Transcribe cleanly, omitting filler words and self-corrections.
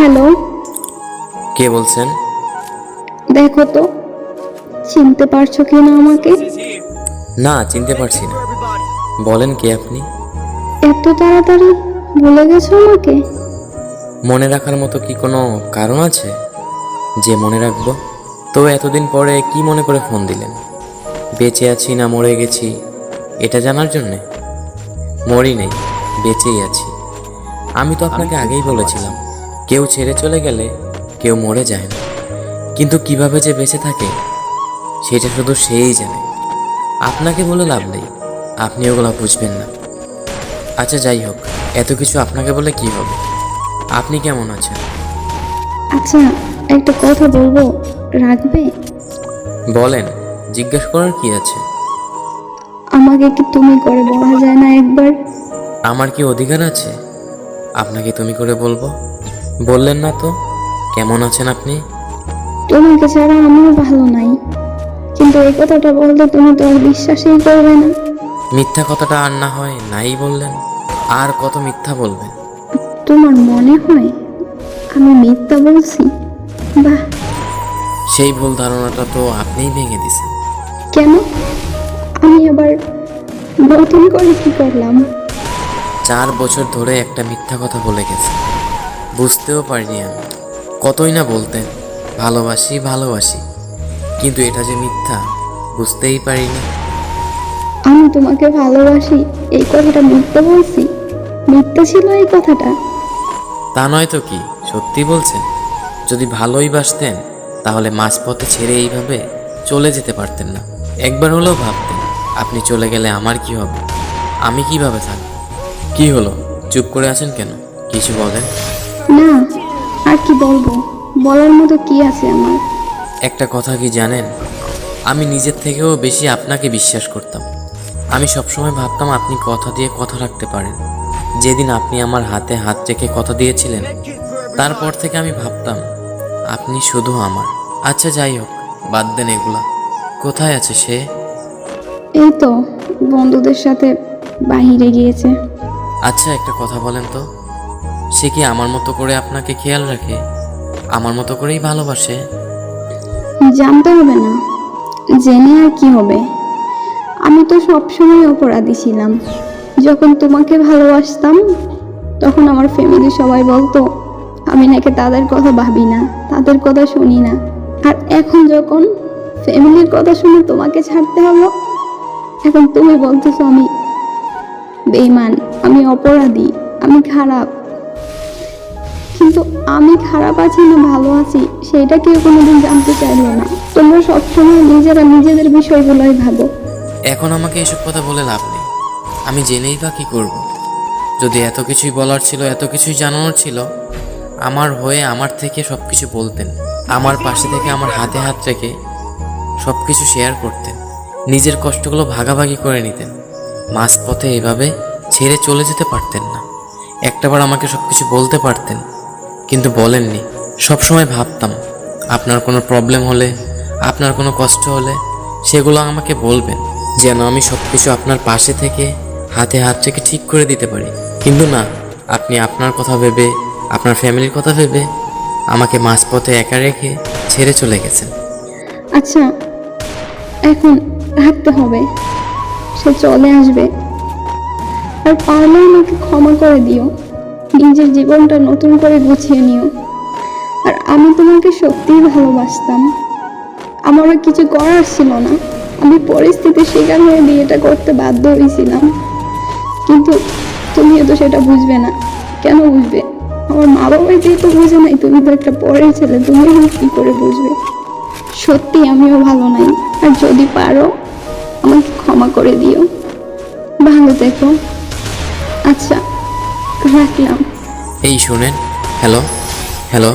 Hello, কে বলছেন? দেখো তো চিনতে পারছো কিনা আমাকে? না, চিনতে পারছি না। বলেন কে আপনি? এত তাড়াতাড়ি ভুলে গেছো আমাকে? মনে রাখার মতো কি কোনো কারণ আছে যে মনে রাখবো? তো এতদিন পরে কি মনে করে ফোন দিলেন? বেঁচে আছি না মরে গেছি এটা জানার জন্যে? মরি নেই, বেঁচেই আছি। আমি তো আপনাকে আগেই বলেছিলাম, কেউ ছেড়ে চলে গেলে কেউ মরে যায় না, কিন্তু কিভাবে যে বেঁচে থাকে সেটা শুধু সেই জানে। আপনাকে বলে লাভ নেই, আপনি ওগুলো বুঝবেন না। আচ্ছা যাই হোক, এত কিছু আপনাকে বলে কি হবে? আপনি কেমন আছেন? আচ্ছা, একটা কথা বলবো, রাখবে? বলেন, জিজ্ঞেস করার কি আছে? আমাকে কি তুমি করে বলা যায় না একবার? আমার কি অধিকার আছে আপনাকে তুমি করে বলবো? বললেন না তো, কেমন আছেন আপনি? তোমাকে ছাড়া আমিও ভালো নাই, কিন্তু এই কথাটা বলতে তুমি তো আর বিশ্বাসই করবে না। মিথ্যা কথাটা আর না হয় নাই বললেন, আর কত মিথ্যা বলবেন? তোমার মনে হয় আমি মিথ্যা বলছি? বাহ! সেই ভুল ধারণাটা তো আপনিই ভেঙে দিছেন। কেন? আমি আবার নতুন করে কি করলাম? 4 বছর ধরে একটা মিথ্যা কথা বলে গেছে, বুঝতেও পারিনি আমি। কতই না বলতেন ভালোবাসি ভালোবাসি, কিন্তু এটা যে মিথ্যা বুঝতেই পারিনি। আমি তোমাকে ভালোবাসি এই কথাটা মিথ্যা বলছি? মিথ্যা ছিল এই কথাটা? তা নয় তো কি, সত্যি বলছেন? যদি ভালোই বাসতেন তাহলে মাঝপথে ছেড়ে এইভাবে চলে যেতে পারতেন না। একবার হলেও ভাবতেন আপনি চলে গেলে আমার কি হবে, আমি কিভাবে থাকব। কি হলো, চুপ করে আছেন কেন? কিছু বলেন। না, আর কি বলবো? বলার মতো কি আছে আমার? একটা কথা কি জানেন, আমি নিজের থেকেও বেশি আপনাকে বিশ্বাস করতাম। আমি সবসময় ভাবতাম আপনি কথা দিয়ে কথা রাখতে পারেন। যেদিন আপনি আমার হাতে হাত রেখে কথা দিয়েছিলেন, তারপর থেকে আমি ভাবতাম আপনি শুধু আমার। আচ্ছা যাই হোক, বাদ দেন এগুলা। কোথায় আছে সে? এই তো বন্ধুদের সাথে বাহিরে গিয়েছে। আচ্ছা একটা কথা বলেন তো, সে কি আমার মতো করে আপনাকে খেয়াল রাখে, আমার মতো করেই ভালোবাসে? জানতে হবে না, জেনে আর কি হবে? আমি তো সবসময় অপরাধী ছিলাম। যখন তোমাকে ভালোবাসতাম তখন আমার ফ্যামিলি সবাই বলতো আমি নাকি তাদের কথা ভাবি না, তাদের কথা শুনি না। আর এখন যখন ফ্যামিলির কথা শুনে তোমাকে ছাড়তে হলো, এখন তুমি বলতেছো আমি বেঈমান, আমি অপরাধী, আমি খারাপ। কিন্তু আমি খারাপ আছি না ভালো আছি সেটা কেউ কোনোদিন জানতে চাইলো না। তোমরা সবসময় নিজেরা নিজেদের বিষয়গুলোই ভাবো। এখন আমাকে এসব কথা বলে লাভ নেই, আমি জেনেই বা কী করব? যদি এত কিছুই বলার ছিল, এত কিছুই জানানোর ছিল, আমার হয়ে আমার থেকে সব কিছু বলতেন, আমার পাশে থেকে আমার হাতে হাত রেখে সব কিছু শেয়ার করতেন, নিজের কষ্টগুলো ভাগাভাগি করে নিতেন। মাঝপথে এভাবে ছেড়ে চলে যেতে পারতেন না। একটাবার আমাকে সব কিছু বলতে পারতেন, কিন্তু বলেননি। সবসময় ভাবতাম আপনার কোনো প্রবলেম হলে, আপনার কোনো কষ্ট হলে সেগুলো আমাকে বলবেন, যেন আমি সব কিছু আপনার পাশে থেকে হাতে হাত রেখে ঠিক করে দিতে পারি। কিন্তু না, আপনি আপনার কথা ভেবে, আপনার ফ্যামিলির কথা ভেবে আমাকে মাঝপথে একা রেখে ছেড়ে চলে গেছেন। আচ্ছা, এখন রাখতে হবে, সে চলে আসবে। আর পারলে আমাকে ক্ষমা করে দিও, নিজের জীবনটা নতুন করে গুছিয়ে নিও। আর আমি তোমাকে সত্যিই ভালোবাসতাম, আমারও কিছু করার ছিল না, আমি পরিস্থিতির শিকার হয়ে বিয়েটা করতে বাধ্য হয়েছিলাম। কিন্তু তুমিও তো সেটা বুঝবে না। কেন বুঝবে? আমার মা বাবাই যেহেতু বুঝে নাই, তুমি তো একটা পরের ছেলে, তুমি কি করে বুঝবে? সত্যি আমিও ভালো নাই, আর যদি পারো আমাকে ক্ষমা করে দিও। ভালো থেকো। আচ্ছা, রাখলাম। এই শুনেন, হ্যালো হ্যালো